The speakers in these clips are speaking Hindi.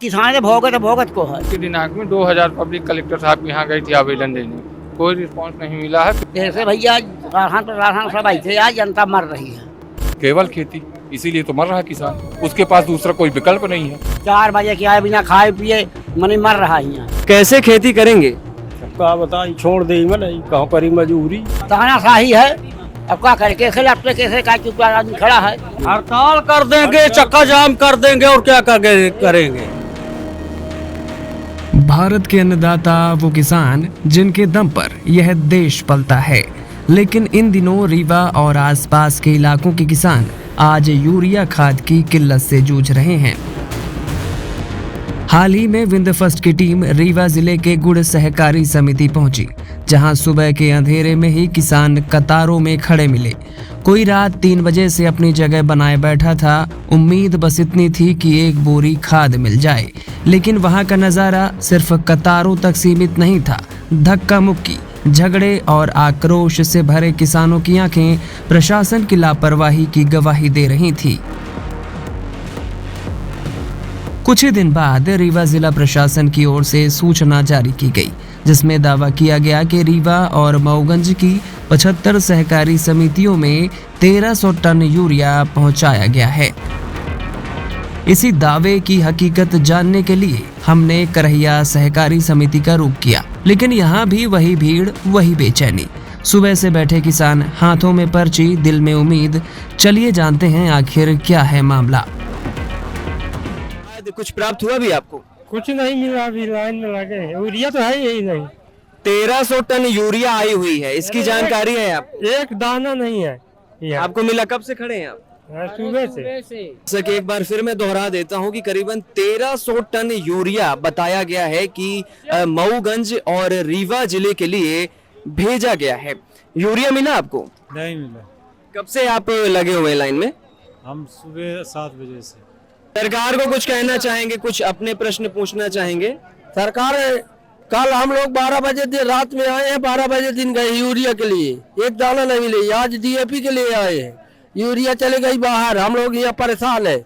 किसान ने भोगत को है। के दिनांक में 2000 पब्लिक कलेक्टर साहब के यहाँ गई थी आवेदन देने, कोई रिस्पांस नहीं मिला है। जैसे भैया राशन सब आई थे, आज जनता मर रही है। केवल खेती, इसीलिए तो मर रहा है किसान, उसके पास दूसरा कोई विकल्प नहीं है। 4 बजे के आए बिना खाए पिए मनी मर रहा है यहाँ। कैसे खेती करेंगे? का बताई छोड़ दे नहीं कहाँ करी मजबूरी। तानाशाही है, अब क्या करे, कैसे लपटे कैसे का चुप आदमी खड़ा है। हड़ताल कर देंगे, चक्का जाम कर देंगे और क्या करेंगे। भारत के अन्नदाता वो किसान जिनके दम पर यह देश पलता है, लेकिन इन दिनों रीवा और आसपास के इलाकों के किसान आज यूरिया खाद की किल्लत से जूझ रहे हैं। हाल ही में विंध्यफस्ट की टीम रीवा जिले के गुड़ सहकारी समिति पहुंची, जहां सुबह के अंधेरे में ही किसान कतारों में खड़े मिले। कोई रात 3 बजे से अपनी जगह बनाए बैठा था। उम्मीद बस इतनी थी कि एक बोरी खाद मिल जाए, लेकिन वहां का नज़ारा सिर्फ कतारों तक सीमित नहीं था। धक्का मुक्की, झगड़े और आक्रोश से भरे किसानों की आंखें प्रशासन की लापरवाही की गवाही दे रही थी। कुछ ही दिन बाद रीवा जिला प्रशासन की ओर से सूचना जारी की गई, जिसमें दावा किया गया कि रीवा और मऊगंज की 75 सहकारी समितियों में 1300 टन यूरिया पहुंचाया गया है। इसी दावे की हकीकत जानने के लिए हमने करहिया सहकारी समिति का रुख किया, लेकिन यहाँ भी वही भीड़, वही बेचैनी। सुबह से बैठे किसान, हाथों में पर्ची, दिल में उम्मीद। चलिए जानते हैं आखिर क्या है मामला। कुछ प्राप्त हुआ भी आपको? कुछ नहीं मिला, अभी लाइन में लगे हैं। यूरिया तो है ही नहीं। 1300 टन यूरिया आई हुई है, इसकी जानकारी है आप? एक दाना नहीं है। आपको मिला? कब से खड़े हैं आप? सुबह से। जैसा कि एक बार फिर मैं दोहरा देता हूं कि करीबन 1300 टन यूरिया बताया गया है कि मऊगंज और रीवा जिले के लिए भेजा गया है। यूरिया मिला आपको? नहीं मिला। कब से आप लगे हुए लाइन में? हम सुबह 7 बजे से। सरकार को कुछ कहना चाहेंगे, कुछ अपने प्रश्न पूछना चाहेंगे? सरकार, कल हम लोग 12 बजे रात में आए हैं, 12 बजे दिन गए यूरिया के लिए, एक दाना नहीं मिले। आज डीएपी के लिए आए हैं, यूरिया चले गई बाहर। हम लोग यहाँ परेशान है,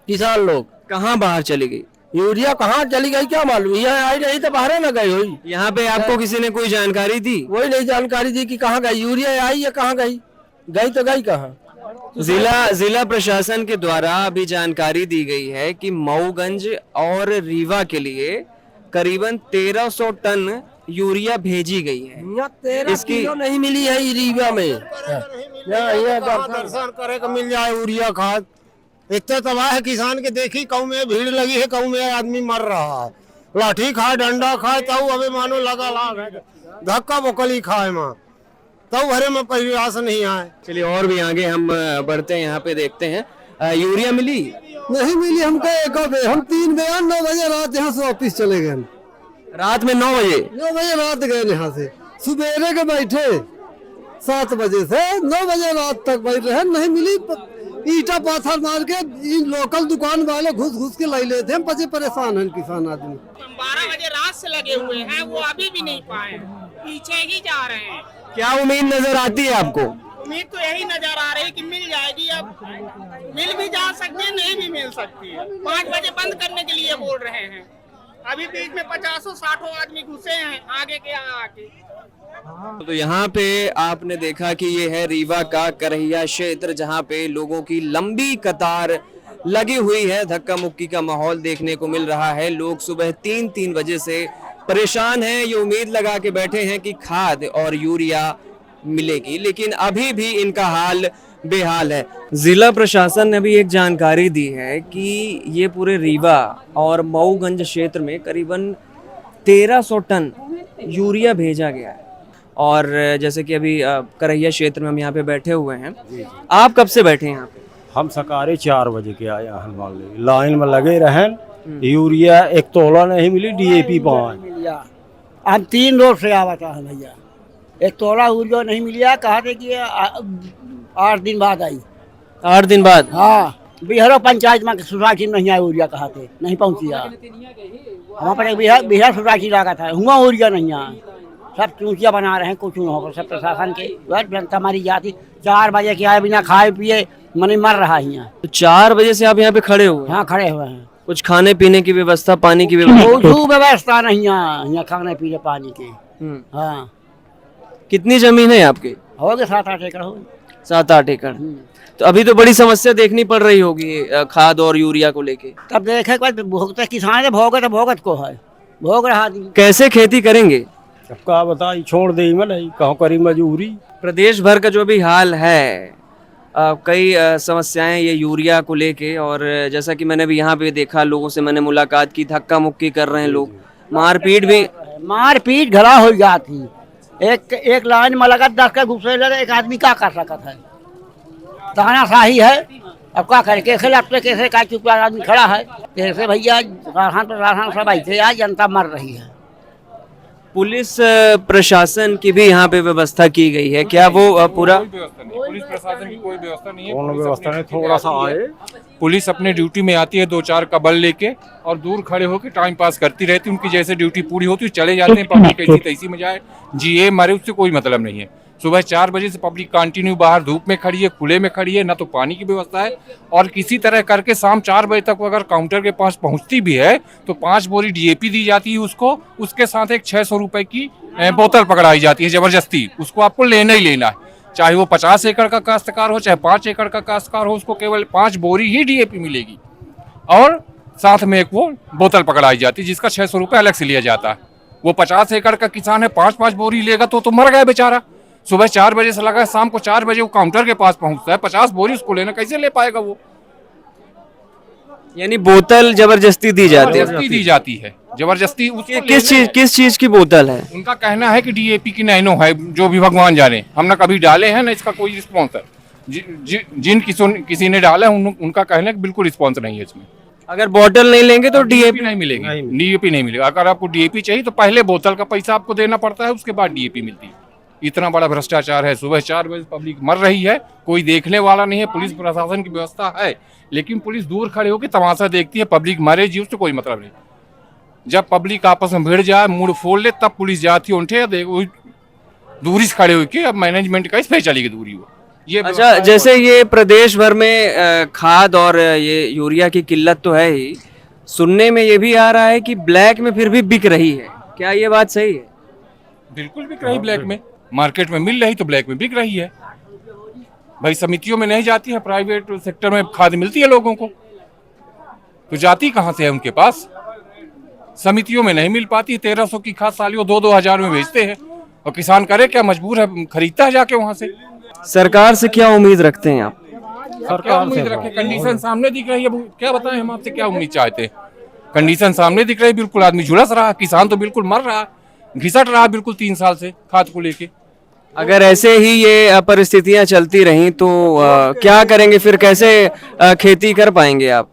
किसान लोग। कहाँ बाहर चली गई यूरिया? कहाँ चली गई क्या मालूम, यहाँ आई नहीं तो बाहर न गई हुई। यहाँ पे आपको किसी ने कोई जानकारी दी? वही नहीं जानकारी दी कि कहाँ गई यूरिया, आई या कहाँ गई, गई तो गई कहाँ। जिला प्रशासन के द्वारा अभी जानकारी दी गई है कि मऊगंज और रीवा के लिए करीबन 1300 टन यूरिया भेजी गई है। यहाँ 13 किलो नहीं मिली है रीवा में। दर्शन करे को मिल जाए यूरिया खाद। इतना तबाह है किसान के, देखी कहूँ में भीड़ लगी है, कहूँ में आदमी मर रहा है। लाठी खाए, डंडा खाए, तब अबे मानो लगा लाग धक्का बोकली खाए माँ, तब भरे में प्रयास नहीं आए। चलिए और भी आगे हम बढ़ते हैं, यहाँ पे देखते हैं। यूरिया मिली? नहीं मिली हमको। हम 3 बजे 9 बजे रात यहाँ से ऑफिस चले गए। रात में 9 बजे? 9 बजे रात गए यहाँ से, सुबेरे के बैठे 7 बजे से 9 बजे रात तक बैठ रहे, नहीं मिली। ईटा पाथर मार के इन लोकल दुकान वाले घुस के लाई लेते हैं। बचे परेशान है किसान आदमी। 12 बजे रात से लगे हुए हैं, वो अभी भी नहीं पाए, पीछे ही जा रहे हैं। क्या उम्मीद नजर आती है आपको? उम्मीद तो यही नजर आ रही है कि मिल जाएगी। अब मिल भी जा सकती है, नहीं भी मिल सकती है। 5 बजे बंद करने के लिए बोल रहे हैं। अभी बीच में 50-60 आदमी घुसे हैं आगे के आके। तो यहाँ पे आपने देखा कि ये है रीवा का करहिया क्षेत्र, जहाँ पे लोगों की लंबी कतार लगी हुई है। धक्का मुक्की का माहौल देखने को मिल रहा है। लोग सुबह 3 बजे से परेशान हैं, ये उम्मीद लगा के बैठे हैं कि खाद और यूरिया मिलेगी, लेकिन अभी भी इनका हाल बेहाल है। जिला प्रशासन ने भी एक जानकारी दी है कि ये पूरे रीवा और मऊगंज क्षेत्र में करीबन 1300 टन यूरिया भेजा गया है। और जैसे कि अभी करहिया क्षेत्र में हम यहाँ पे बैठे हुए हैं। आप कब से बैठे हैं यहाँ पे? हम सकारे 4 बजे के आए, लाइन में लगे रहे। यूरिया 1 तोला नहीं मिली, डीएपी 5। हम 3 रोज से आवता है भैया, 1 तोला यूरिया नहीं मिलिया। कहा थे कि 8 दिन बाद आई। 8 दिन बाद? हाँ, बिहार पंचायत में सोसाइटी नहीं आया यूरिया, कहा थे नहीं पहुँची। वहाँ पर बिहार सोसाइटी लगा था, हुआ यूरिया नहीं आया। सब चूतिया बना रहे हैं, कुछ न हो। सब प्रशासन के जनता हमारी जाती। 4 बजे के आए बिना खाए पिए मनी मर रहा है यहाँ। तो 4 बजे से आप यहाँ पे खड़े हुए? हाँ, खड़े हुए हैं। कुछ खाने पीने की व्यवस्था, पानी की व्यवस्था? कोई व्यवस्था नहीं है यहाँ खाने पीने पानी की। हाँ, कितनी जमीन है आपकी? हो गए 7-8 एकड़ हो गए। 7-8 एकड़। तो अभी तो बड़ी समस्या देखनी पड़ रही होगी खाद और यूरिया को लेके। तब देखे भोगते किसान भोगत को है, भोग रहा आदमी। कैसे खेती करेंगे? अब का बताई, छोड़ दे में नहीं, कहाँ करी मजबूरी। प्रदेश भर का जो भी हाल है, कई समस्याएं ये यूरिया को लेके, और जैसा कि मैंने भी यहाँ पे देखा, लोगों से मैंने मुलाकात की, धक्का मुक्की कर रहे हैं लोग, मारपीट घरा हो जाती। एक लाइन में लगा 10 का घुसे लगे, एक आदमी क्या कर सकता है? तानाशाही है। अब क्या करे, कैसे लपटे कैसे का चुप आदमी खड़ा है, कैसे भैया राशन सब ऐसे आज जनता मर रही है। पुलिस प्रशासन की भी यहाँ पे व्यवस्था की गई है क्या? वो पूरा पुलिस प्रशासन की कोई व्यवस्था नहीं है। कौन व्यवस्था नहीं, थोड़ा सा आए। पुलिस अपने ड्यूटी में आती है 2-4 का बल लेके और दूर खड़े होकर टाइम पास करती रहती है। उनकी जैसे ड्यूटी पूरी होती है चले जाते हैं। पब्लिक ऐसी तैसी में जाए, जिए मरे, उससे कोई मतलब नहीं है। सुबह 4 बजे से पब्लिक कंटिन्यू बाहर धूप में खड़ी है, खुले में खड़ी है, ना तो पानी की व्यवस्था है। और किसी तरह करके शाम 4 बजे तक अगर काउंटर के पास पहुंचती भी है तो 5 बोरी DAP दी जाती है उसको, उसके साथ एक 600 रुपए की बोतल पकड़ाई जाती है जबरदस्ती। उसको आपको लेना ही लेना है, चाहे वो 50 एकड़ का काश्तकार हो, चाहे 5 एकड़ का काश्तकार हो, उसको केवल 5 बोरी ही DAP मिलेगी। और साथ में एक वो बोतल पकड़ाई जाती है जिसका 600 रुपये अलग से लिया जाता है। वो 50 एकड़ का किसान है, 5-5 बोरी लेगा तो मर गया बेचारा। सुबह 4 बजे से लगा शाम को 4 बजे वो काउंटर के पास पहुंचता है, 50 बोरी उसको लेना कैसे ले पाएगा वो? यानी बोतल जबरदस्ती दी जाती है? जबरदस्ती किस चीज की बोतल है? उनका कहना है कि DAP की नैनो है, जो भी भगवान जाने। हमने कभी डाले हैं ना, इसका कोई रिस्पॉन्स है। जिन किसी ने डाला है उनका कहना है कि बिल्कुल रिस्पॉन्स नहीं है इसमें। अगर बोतल नहीं लेंगे तो DAP नहीं मिलेगी, DAP नहीं मिलेगा। अगर आपको DAP चाहिए तो पहले बोतल का पैसा आपको देना पड़ता है, उसके बाद DAP मिलती है। इतना बड़ा भ्रष्टाचार है। सुबह 4 बजे पब्लिक मर रही है, कोई देखने वाला नहीं है। पुलिस प्रशासन की व्यवस्था है, लेकिन पुलिस दूर खड़े होकर तमाशा देखती है। पब्लिक मरे जी, उससे कोई मतलब नहीं। जब पब्लिक आपस में भिड़ जाए, मूड फोड़ ले, तब पुलिस जाती है उनके दूरी से खड़े होकर। अब मैनेजमेंट का इस पे चलेगी दूरी वो। ये अच्छा, जैसे ये प्रदेश भर में खाद और ये यूरिया की किल्लत तो है ही, सुनने में ये भी आ रहा है कि ब्लैक में फिर भी बिक रही है, क्या ये बात सही है? बिल्कुल बिक रही ब्लैक में। मार्केट में मिल रही तो ब्लैक में बिक रही है। भाई समितियों में नहीं जाती है, प्राइवेट सेक्टर में खाद मिलती है लोगों को, तो जाती कहाँ से है उनके पास? समितियों में नहीं मिल पाती। 1300 की खाद सालियों 2-2 हजार में बेचते हैं, और किसान करे क्या, मजबूर है, खरीदता है जाके वहां से। सरकार से क्या उम्मीद रखते हैं आप? क्या उम्मीद रखे? कंडीशन सामने दिख रही है, क्या बताएं हम आपसे, क्या उम्मीद चाहते हैं? कंडीशन सामने दिख रही है, बिल्कुल आदमी झुलस रहा, किसान तो बिल्कुल मर रहा, घिसट रहा बिल्कुल 3 साल से खाद को लेके। अगर ऐसे ही ये परिस्थितियां चलती रहीं तो क्या करेंगे फिर? कैसे खेती कर पाएंगे आप?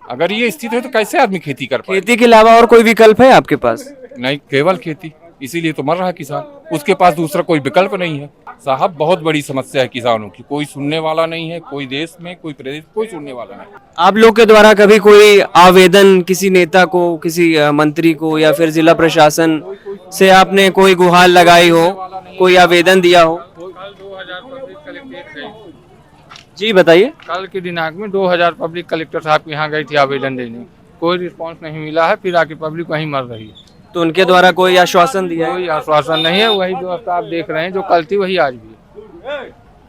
अगर ये स्थिति है तो कैसे आदमी खेती कर पाए? खेती के अलावा और कोई विकल्प है आपके पास? नहीं, केवल खेती, इसीलिए तो मर रहा है किसान। उसके पास दूसरा कोई विकल्प नहीं है साहब। बहुत बड़ी समस्या है किसानों की, कोई सुनने वाला नहीं है, कोई देश में, कोई प्रदेश, कोई सुनने वाला नहीं। आप लोग के द्वारा कभी कोई आवेदन किसी नेता को, किसी मंत्री को या फिर जिला प्रशासन से आपने कोई गुहार लगाई हो, कोई आवेदन दिया हो? जी बताइए। कल के दिनांक में 2000 पब्लिक कलेक्टर साहब के यहाँ गई थी आवेदन देने, कोई रिस्पांस नहीं मिला है। फिर आके पब्लिक वहीं मर रही है। तो उनके द्वारा कोई आश्वासन दिया है? कोई आश्वासन नहीं है। वही व्यवस्था आप देख रहे हैं, जो कल थी वही आज भी है।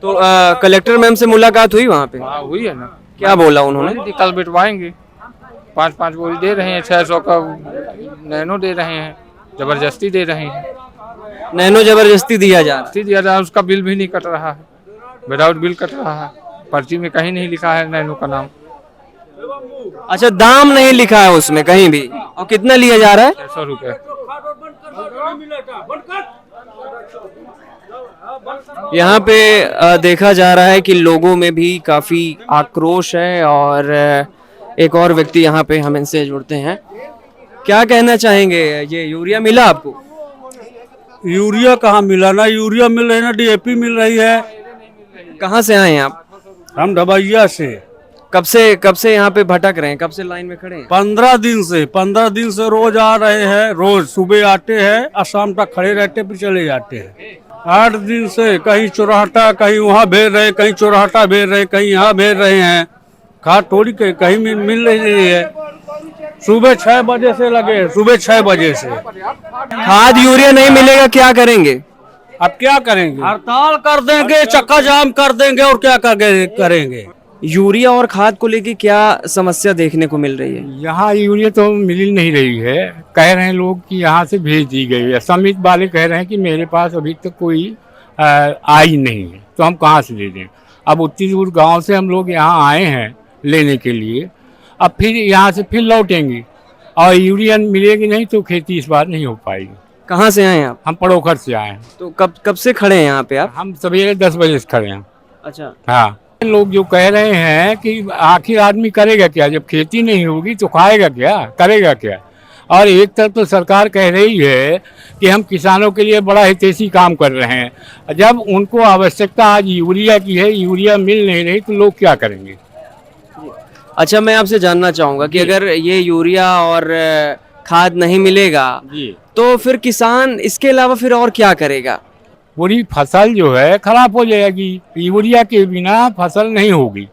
तो कलेक्टर मैम से मुलाकात हुई वहाँ पे? हाँ हुई है ना। क्या बोला उन्होंने? कल बिटवाएंगे, 5-5 बोरी दे रहे हैं, 600 का नैनो दे रहे हैं, जबरदस्ती दे रहे हैं। नैनो जबरदस्ती दिया जा रहा है? उसका बिल भी नहीं कट रहा है, विदाउट बिल कट रहा है। पर्ची में कहीं नहीं लिखा है नैनो का नाम। अच्छा, दाम नहीं लिखा है उसमें कहीं भी? और कितना लिया जा रहा है? 600 रुपये। यहाँ पे देखा जा रहा है कि लोगों में भी काफी आक्रोश है, और एक और व्यक्ति यहाँ पे हम इनसे जुड़ते हैं। क्या कहना चाहेंगे? ये यूरिया मिला आपको? यूरिया कहाँ मिला? ना यूरिया मिल रही, ना DAP मिल रही है। कहाँ से आए हैं आप? हम ढबैया से। कब से यहाँ पे भटक रहे हैं? कब से लाइन में खड़े हैं? 15 दिन से रोज आ रहे हैं। रोज सुबह आते हैं और शाम तक खड़े रहते, फिर चले जाते हैं। 8 दिन से कहीं चौराहटा, कहीं वहाँ भेज रहे, कहीं चौराहटा भेज रहे, कहीं यहाँ भेज रहे हैं। खाद थोड़ी कहीं मिल नहीं रही है। सुबह 6 बजे से लगे, सुबह 6 बजे से। खाद यूरिया नहीं मिलेगा, क्या करेंगे? अब क्या करेंगे? हड़ताल कर देंगे, चक्का जाम कर देंगे, और क्या करेंगे? यूरिया और खाद को लेके क्या समस्या देखने को मिल रही है? यहाँ यूरिया तो मिल नहीं रही है, कह रहे हैं लोग कि यहाँ से भेज दी गई है। समित वाले कह रहे हैं कि मेरे पास अभी तक कोई आई नहीं है, तो हम कहाँ से ले दें। अब उतनी दूर गांव से हम लोग यहाँ आए हैं लेने के लिए, अब फिर यहाँ से फिर लौटेंगे और यूरिया मिलेगी नहीं तो खेती इस बार नहीं हो पाएगी। कहाँ से आए आप? हम पड़ोखर से आए हैं। तो कब से खड़े हैं यहाँ पे आप? हम सवेरे 10 बजे से खड़े हैं। अच्छा। हाँ, लोग जो कह रहे हैं कि आखिर आदमी करेगा क्या, जब खेती नहीं होगी तो खाएगा क्या, करेगा क्या। और एक तरफ तो सरकार कह रही है कि हम किसानों के लिए बड़ा हितैषी काम कर रहे हैं, जब उनको आवश्यकता आज यूरिया की है, यूरिया मिल नहीं रही तो लोग क्या करेंगे। अच्छा, मैं आपसे जानना चाहूँगा कि अगर ये यूरिया और खाद नहीं मिलेगा तो फिर किसान इसके अलावा फिर और क्या करेगा? पूरी फसल जो है खराब हो जाएगी, यूरिया के बिना फसल नहीं होगी।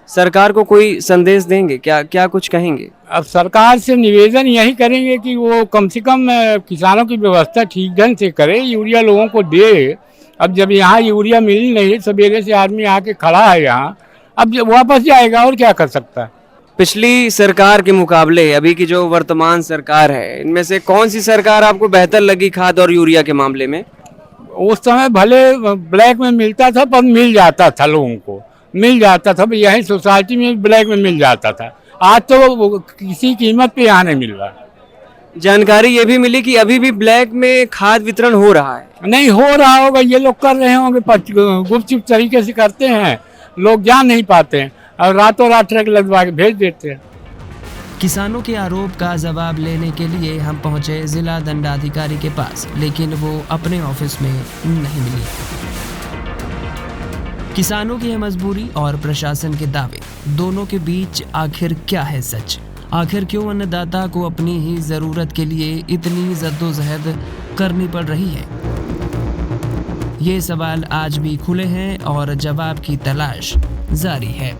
सरकार को कोई संदेश देंगे क्या, क्या कुछ कहेंगे? अब सरकार से निवेदन यही करेंगे कि वो कम से कम किसानों की व्यवस्था ठीक ढंग से करे, यूरिया लोगों को दे। अब जब यहाँ यूरिया मिल नहीं, सवेरे से आदमी आके खड़ा है यहाँ, अब जब वापस जाएगा और क्या कर सकता है। पिछली सरकार के मुकाबले अभी की जो वर्तमान सरकार है, इनमें से कौन सी सरकार आपको बेहतर लगी खाद और यूरिया के मामले में? उस समय भले ब्लैक में मिलता था पर मिल जाता था, लोगों को मिल जाता था, यही सोसाइटी में ब्लैक में मिल जाता था। आज तो किसी कीमत पे यहाँ नहीं मिल रहा। जानकारी ये भी मिली कि अभी भी ब्लैक में खाद वितरण हो रहा है। नहीं हो रहा होगा, ये लोग कर रहे होंगे, गुपचुप तरीके से करते हैं, लोग जान नहीं पाते हैं और रातों रात ट्रक लगवा के भेज देते हैं। किसानों के आरोप का जवाब लेने के लिए हम पहुंचे जिला दंडाधिकारी के पास, लेकिन वो अपने ऑफिस में नहीं मिली। किसानों की है मजबूरी और प्रशासन के दावे, दोनों के बीच आखिर क्या है सच? आखिर क्यों अन्नदाता को अपनी ही जरूरत के लिए इतनी जद्दोजहद करनी पड़ रही है? ये सवाल आज भी खुले हैं और जवाब की तलाश जारी है।